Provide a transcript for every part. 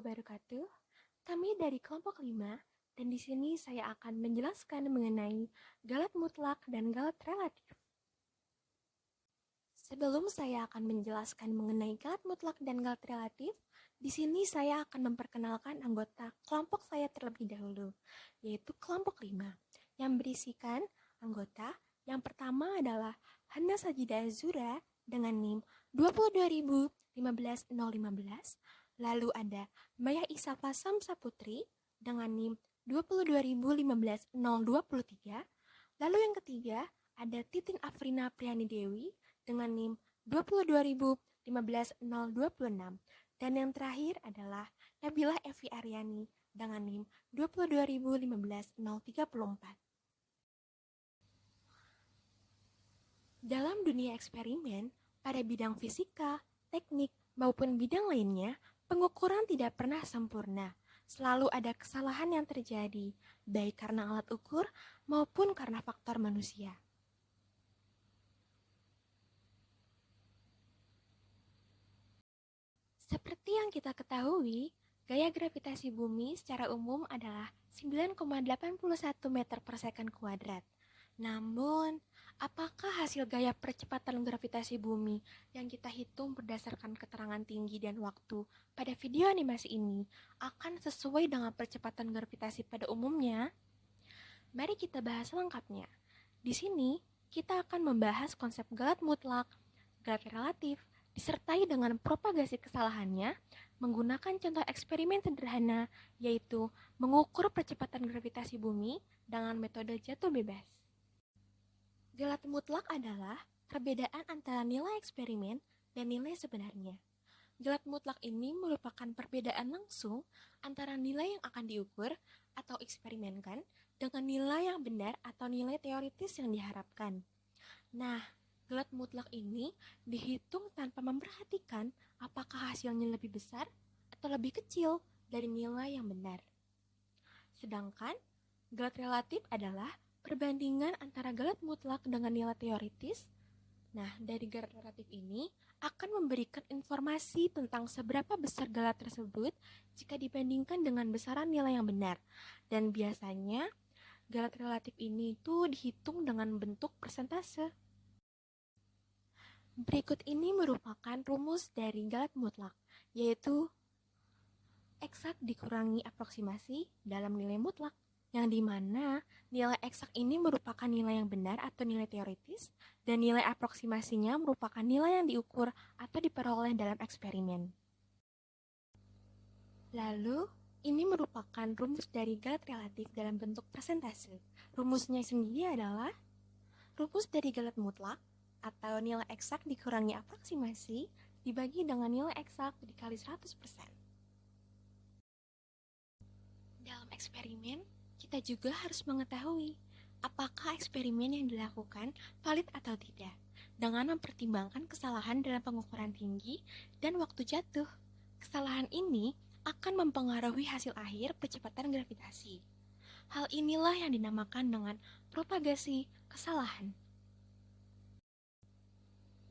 wabarakatuh. Kami dari kelompok 5 dan di sini saya akan menjelaskan mengenai galat mutlak dan galat relatif. Sebelum saya akan menjelaskan mengenai galat mutlak dan galat relatif, di sini saya akan memperkenalkan anggota kelompok saya terlebih dahulu, yaitu kelompok 5, yang berisikan anggota yang pertama adalah Hana Sajida Azura dengan NIM 22015 lalu ada Maya Isafa Samsa Putri dengan NIM 22015 lalu yang ketiga ada Titin Afrina Priani Dewi dengan NIM 22015 dan yang terakhir adalah Nabila Evi Aryani dengan NIM 22015 Dalam dunia eksperimen, pada bidang fisika, teknik, maupun bidang lainnya, pengukuran tidak pernah sempurna. Selalu ada kesalahan yang terjadi, baik karena alat ukur maupun karena faktor manusia. Seperti yang kita ketahui, gaya gravitasi bumi secara umum adalah 9,81 meter per second kuadrat. Namun, apakah hasil gaya percepatan gravitasi bumi yang kita hitung berdasarkan keterangan tinggi dan waktu pada video animasi ini akan sesuai dengan percepatan gravitasi pada umumnya? Mari kita bahas lengkapnya. Di sini, kita akan membahas konsep galat mutlak, galat relatif, disertai dengan propagasi kesalahannya menggunakan contoh eksperimen sederhana, yaitu mengukur percepatan gravitasi bumi dengan metode jatuh bebas. Galat mutlak adalah perbedaan antara nilai eksperimen dan nilai sebenarnya. Galat mutlak ini merupakan perbedaan langsung antara nilai yang akan diukur atau eksperimenkan dengan nilai yang benar atau nilai teoritis yang diharapkan. Nah, galat mutlak ini dihitung tanpa memperhatikan apakah hasilnya lebih besar atau lebih kecil dari nilai yang benar. Sedangkan galat relatif adalah perbandingan antara galat mutlak dengan nilai teoritis. Nah, dari galat relatif ini akan memberikan informasi tentang seberapa besar galat tersebut jika dibandingkan dengan besaran nilai yang benar. Dan biasanya, galat relatif ini itu dihitung dengan bentuk persentase. Berikut ini merupakan rumus dari galat mutlak, yaitu eksak dikurangi aproksimasi dalam nilai mutlak, yang dimana nilai eksak ini merupakan nilai yang benar atau nilai teoritis, dan nilai aproksimasinya merupakan nilai yang diukur atau diperoleh dalam eksperimen. Lalu, ini merupakan rumus dari galat relatif dalam bentuk persentase. Rumusnya sendiri adalah rumus dari galat mutlak atau nilai eksak dikurangi aproksimasi dibagi dengan nilai eksak dikali 100%. Dalam eksperimen, kita juga harus mengetahui apakah eksperimen yang dilakukan valid atau tidak, dengan mempertimbangkan kesalahan dalam pengukuran tinggi dan waktu jatuh. Kesalahan ini akan mempengaruhi hasil akhir percepatan gravitasi. Hal inilah yang dinamakan dengan propagasi kesalahan.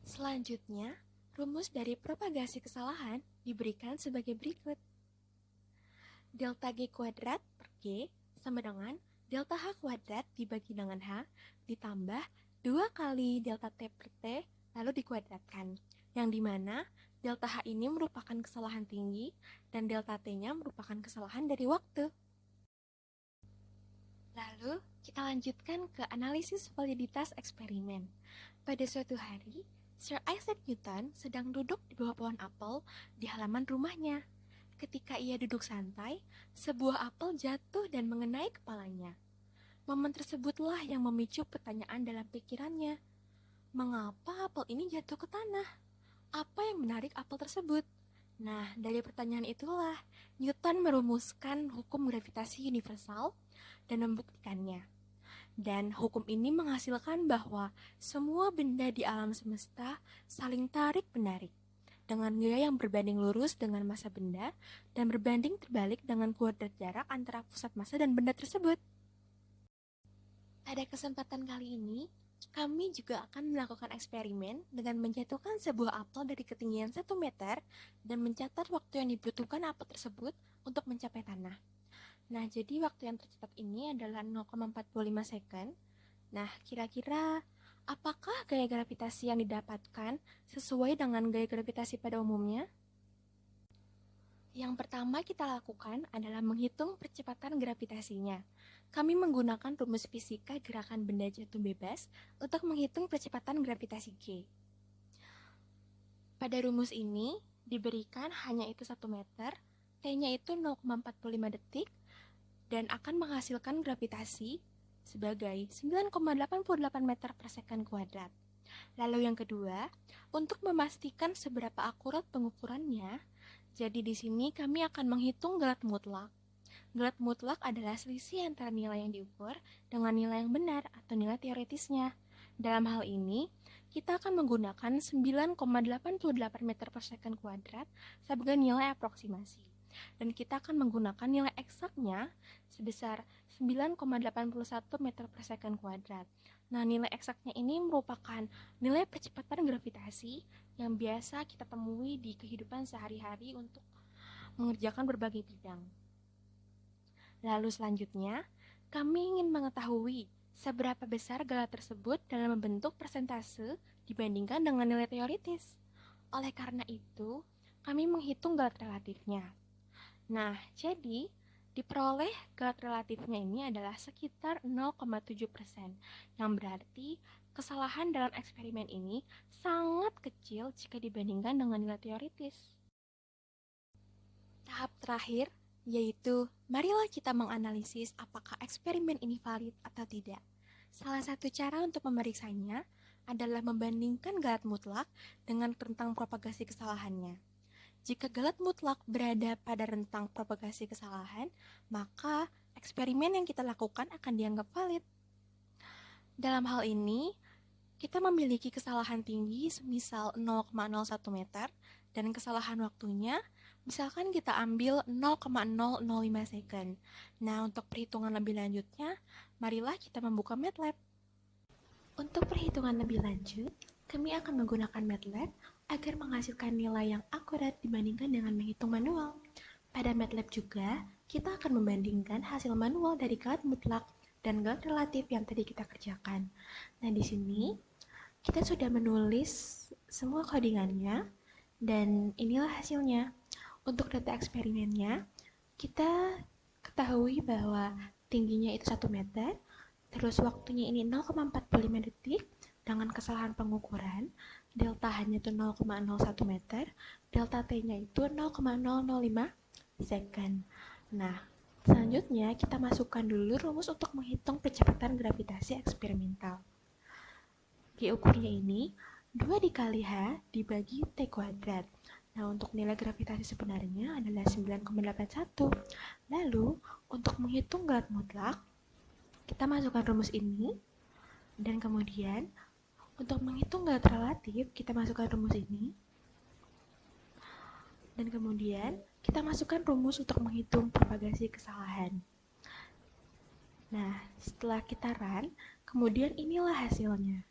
Selanjutnya, rumus dari propagasi kesalahan diberikan sebagai berikut. Delta G kuadrat per G sama dengan delta H kuadrat dibagi dengan H ditambah 2 kali delta T per T lalu dikuadratkan, yang dimana delta H ini merupakan kesalahan tinggi dan delta T-nya merupakan kesalahan dari waktu. Lalu, kita lanjutkan ke analisis validitas eksperimen. Pada suatu hari, Sir Isaac Newton sedang duduk di bawah pohon apel di halaman rumahnya. Ketika ia duduk santai, sebuah apel jatuh dan mengenai kepalanya. Momen tersebutlah yang memicu pertanyaan dalam pikirannya. Mengapa apel ini jatuh ke tanah? Apa yang menarik apel tersebut? Nah, dari pertanyaan itulah Newton merumuskan hukum gravitasi universal dan membuktikannya. Dan hukum ini menghasilkan bahwa semua benda di alam semesta saling tarik-menarik dengan gaya yang berbanding lurus dengan massa benda dan berbanding terbalik dengan kuadrat jarak antara pusat massa dan benda tersebut. Pada kesempatan kali ini, Kami juga akan melakukan eksperimen dengan menjatuhkan sebuah apel dari ketinggian 1 meter dan mencatat waktu yang dibutuhkan apel tersebut untuk mencapai tanah. Nah, jadi waktu yang tercatat ini adalah 0,45 second. Nah, kira-kira apakah gaya gravitasi yang didapatkan sesuai dengan gaya gravitasi pada umumnya? Yang pertama kita lakukan adalah menghitung percepatan gravitasinya. Kami menggunakan rumus fisika gerakan benda jatuh bebas untuk menghitung percepatan gravitasi G. Pada rumus ini diberikan hanya itu 1 meter, T-nya itu 0,45 detik, dan akan menghasilkan gravitasi sebagai 9,88 meter per second kuadrat. Lalu yang kedua, untuk memastikan seberapa akurat pengukurannya, jadi di sini kami akan menghitung galat mutlak. Galat mutlak adalah selisih antara nilai yang diukur dengan nilai yang benar atau nilai teoritisnya. Dalam hal ini, kita akan menggunakan 9,88 meter per second kuadrat sebagai nilai aproksimasi. Dan kita akan menggunakan nilai eksaknya sebesar 9,81 meter per second kuadrat. Nah, nilai eksaknya ini merupakan nilai percepatan gravitasi yang biasa kita temui di kehidupan sehari-hari untuk mengerjakan berbagai bidang. Lalu selanjutnya, kami ingin mengetahui seberapa besar galat tersebut dalam membentuk persentase dibandingkan dengan nilai teoritis. Oleh karena itu, kami menghitung galat relatifnya. Nah, jadi diperoleh galat relatifnya ini adalah sekitar 0,7%, yang berarti kesalahan dalam eksperimen ini sangat kecil jika dibandingkan dengan nilai teoritis. Tahap terakhir yaitu marilah kita menganalisis apakah eksperimen ini valid atau tidak. Salah satu cara untuk memeriksanya adalah membandingkan galat mutlak dengan rentang propagasi kesalahannya. Jika galat mutlak berada pada rentang propagasi kesalahan, maka eksperimen yang kita lakukan akan dianggap valid. Dalam hal ini, kita memiliki kesalahan tinggi semisal 0,01 meter dan kesalahan waktunya misalkan kita ambil 0,005 second. Nah, untuk perhitungan lebih lanjutnya, marilah kita membuka MATLAB. Untuk perhitungan lebih lanjut, kami akan menggunakan MATLAB agar menghasilkan nilai yang akurat dibandingkan dengan menghitung manual. Pada MATLAB juga, kita akan membandingkan hasil manual dari galat mutlak dan galat relatif yang tadi kita kerjakan. Nah, di sini kita sudah menulis semua codingannya dan inilah hasilnya. Untuk data eksperimennya, kita ketahui bahwa tingginya itu 1 meter, terus waktunya ini 0,45 detik dengan kesalahan pengukuran, delta hanya itu 0,01 meter, delta T-nya itu 0,005 second. Nah, selanjutnya kita masukkan dulu rumus untuk menghitung percepatan gravitasi eksperimental. G ukurnya ini 2 dikali H dibagi T kuadrat. Nah, untuk nilai gravitasi sebenarnya adalah 9,81. Lalu, untuk menghitung galat mutlak, kita masukkan rumus ini. Dan kemudian, untuk menghitung galat relatif, kita masukkan rumus ini. Dan kemudian, kita masukkan rumus untuk menghitung propagasi kesalahan. Nah, setelah kita run, kemudian inilah hasilnya.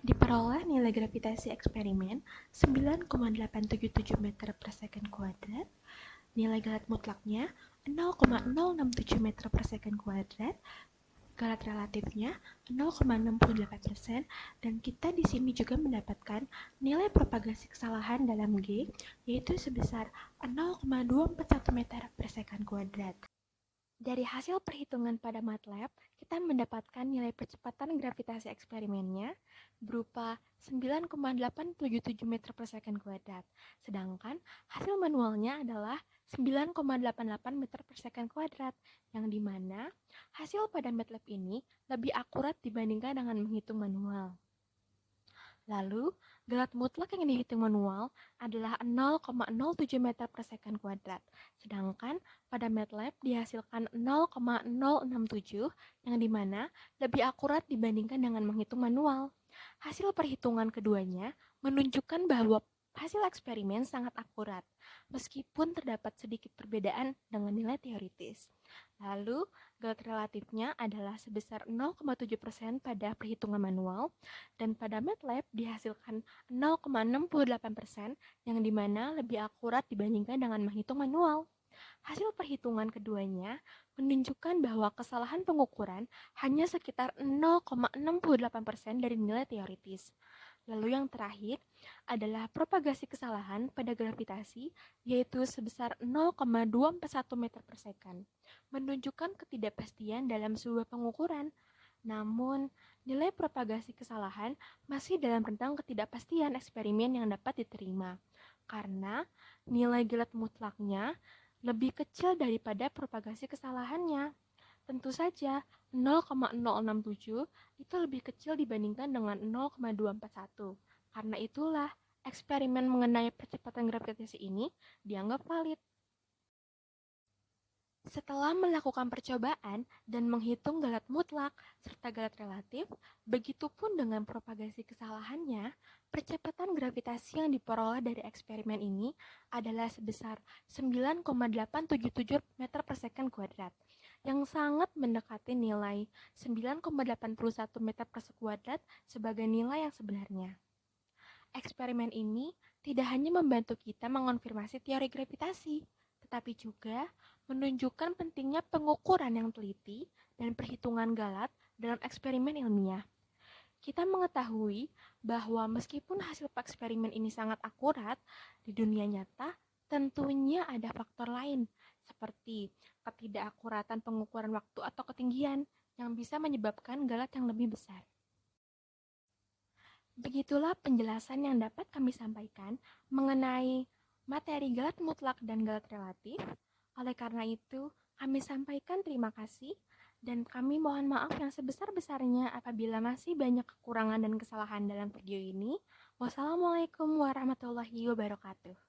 Diperoleh nilai gravitasi eksperimen 9,877 meter per second kuadrat, nilai galat mutlaknya 0,067 meter per second kuadrat, galat relatifnya 0,68%, dan kita di sini juga mendapatkan nilai propagasi kesalahan dalam G, yaitu sebesar 0,241 meter per second kuadrat. Dari hasil perhitungan pada MATLAB, kita mendapatkan nilai percepatan gravitasi eksperimennya berupa 9,877 meter per second kuadrat. Sedangkan hasil manualnya adalah 9,88 meter per second kuadrat, yang dimana hasil pada MATLAB ini lebih akurat dibandingkan dengan menghitung manual. Lalu, galat mutlak yang dihitung manual adalah 0,07 meter per second kuadrat, sedangkan pada MATLAB dihasilkan 0,067 yang dimana lebih akurat dibandingkan dengan menghitung manual. Hasil perhitungan keduanya menunjukkan bahwa hasil eksperimen sangat akurat. meskipun terdapat sedikit perbedaan dengan nilai teoritis. Lalu, galat relatifnya adalah sebesar 0,7% pada perhitungan manual, dan pada MATLAB dihasilkan 0,68%, yang dimana lebih akurat dibandingkan dengan menghitung manual. Hasil perhitungan keduanya menunjukkan bahwa kesalahan pengukuran hanya sekitar 0,68% dari nilai teoritis. Lalu yang terakhir adalah propagasi kesalahan pada gravitasi, yaitu sebesar 0,241 meter per second, menunjukkan ketidakpastian dalam sebuah pengukuran. Namun, nilai propagasi kesalahan masih dalam rentang ketidakpastian eksperimen yang dapat diterima, karena nilai galat mutlaknya lebih kecil daripada propagasi kesalahannya. Tentu saja, 0,067 itu lebih kecil dibandingkan dengan 0,241. Karena itulah, eksperimen mengenai percepatan gravitasi ini dianggap valid. Setelah melakukan percobaan dan menghitung galat mutlak serta galat relatif, begitupun dengan propagasi kesalahannya, percepatan gravitasi yang diperoleh dari eksperimen ini adalah sebesar 9,877 meter per second kuadrat, yang sangat mendekati nilai 9,81 meter per second kuadrat sebagai nilai yang sebenarnya. Eksperimen ini tidak hanya membantu kita mengonfirmasi teori gravitasi, tetapi juga menunjukkan pentingnya pengukuran yang teliti dan perhitungan galat dalam eksperimen ilmiah. Kita mengetahui bahwa meskipun hasil eksperimen ini sangat akurat, di dunia nyata tentunya ada faktor lain, seperti ketidakakuratan pengukuran waktu atau ketinggian, yang bisa menyebabkan galat yang lebih besar. Begitulah penjelasan yang dapat kami sampaikan mengenai materi galat mutlak dan galat relatif. Oleh karena itu, kami sampaikan terima kasih dan kami mohon maaf yang sebesar-besarnya apabila masih banyak kekurangan dan kesalahan dalam video ini. Wassalamualaikum warahmatullahi wabarakatuh.